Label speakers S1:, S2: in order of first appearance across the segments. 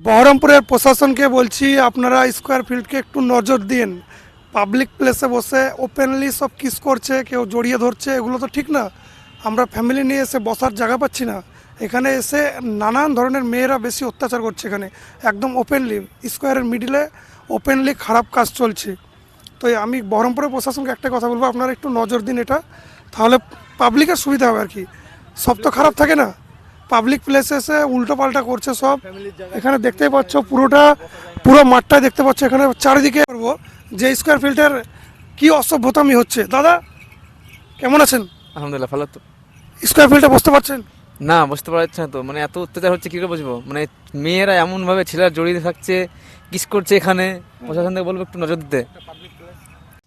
S1: বহরমপুরের প্রশাসনকে বলছি, আপনারা স্কোয়ার ফিল্ডকে একটু নজর দিন। পাবলিক প্লেসে বসে ওপেনলি সব কিস করছে, কেউ জড়িয়ে ধরছে, এগুলো তো ঠিক না। আমরা ফ্যামিলি নিয়ে এসে বসার জায়গা পাচ্ছি না। এখানে এসে নানান ধরনের মেয়েরা বেশি অত্যাচার করছে। এখানে একদম ওপেনলি স্কোয়ারের মিডিলে ওপেনলি খারাপ কাজ চলছে। তো আমি বহরমপুরের প্রশাসনকে একটা কথা বলবো, আপনারা একটু নজর দিন এটা, তাহলে পাবলিকের সুবিধা হবে আর কি। সব তো খারাপ থাকে না, পাবলিক প্লেসে এসে উল্টো পাল্টা করছে সব। এখানে দেখতেই পাচ্ছ পুরো মাঠটাই দেখতে পাচ্ছ। এখানে চারিদিকে করবো যে স্কোয়ার ফিল্ডের কি অসভ্যতামি হচ্ছে। দাদা কেমন আছেন?
S2: আলহামদুলিল্লাহ ভালো তো।
S1: স্কোয়ার ফিল্ডে বসতে পারছেন?
S2: না, বুঝতে পারছি না তো, মানে এত অত্যাচার হচ্ছে কি করে বুঝবো। মানে মেয়েরা এমন ভাবে ছেলেরা জড়িয়ে থাকছে, কিস করছে। এখানে প্রশাসন থেকে বলবো একটু নজর দিতে।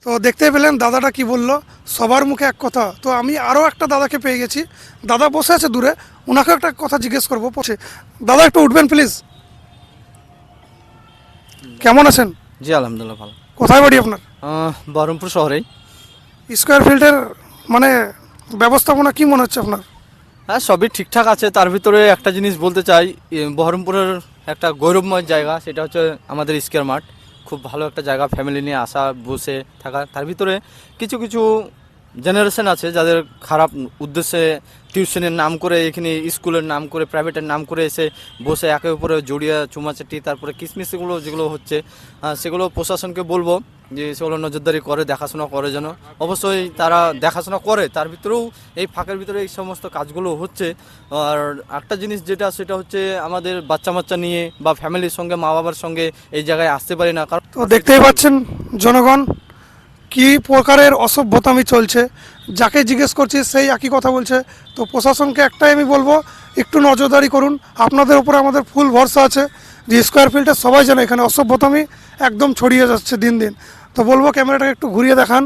S1: তো দেখতে পেলেন দাদাটা কি বললো, সবার মুখে এক কথা। তো আমি আরও একটা দাদাকে পেয়ে গেছি, দাদা বসে আছে দূরে, ওনাকে একটা কথা জিজ্ঞেস করবো পৌঁছে। দাদা একটু উঠবেন প্লিজ। কেমন আছেন?
S3: জি আলহামদুলিল্লাহ ভালো।
S1: কোথায় বাড়ি আপনার?
S3: বহরমপুর শহরেই।
S1: স্কোয়ার ফিল্ডের মানে ব্যবস্থাপনা কি মনে হচ্ছে আপনার?
S3: হ্যাঁ, সবই ঠিকঠাক আছে। তার ভিতরে একটা জিনিস বলতে চাই, বহরমপুরের একটা গৌরবময় জায়গা, সেটা হচ্ছে আমাদের স্কয়ার মাঠ। খুব ভালো একটা জায়গা, ফ্যামিলি নিয়ে আসা, বসে থাকা। তার ভিতরে কিছু কিছু জেনারেশন আছে যাদের খারাপ উদ্দেশ্যে টিউশনের নাম করে, এখানে স্কুলের নাম করে, প্রাইভেটের নাম করে এসে বসে একে উপরে জড়িয়ে চুমাচাটি, তারপরে কিসমিসগুলো যেগুলো হচ্ছে, সেগুলো প্রশাসনকে বলবো যে সেগুলো নজরদারি করে, দেখাশোনা করে যেন। অবশ্যই তারা দেখাশোনা করে, তার ভিতরেও এই ফাঁকের ভিতরে এই সমস্ত কাজগুলো হচ্ছে। আর একটা জিনিস যেটা, সেটা হচ্ছে আমাদের বাচ্চা নিয়ে বা ফ্যামিলির সঙ্গে, মা বাবার সঙ্গে এই জায়গায় আসতে পারি না। কারণ
S1: তো দেখতেই পাচ্ছেন জনগণ কি প্রকারের অসভ্যতামি চলছে। যাকে জিজ্ঞেস করছি সেই একই কথা বলছে। তো প্রশাসনকে একটাই আমি বলবো, একটু নজরদারি করুন। আপনাদের উপরে আমাদের ফুল ভরসা আছে যে স্কোয়ার ফিল্ডে সবাই জানে এখানে অসভ্যতামি একদম ছড়িয়ে যাচ্ছে দিন দিন। তো বলবো ক্যামেরাটাকে একটু ঘুরিয়ে দেখান।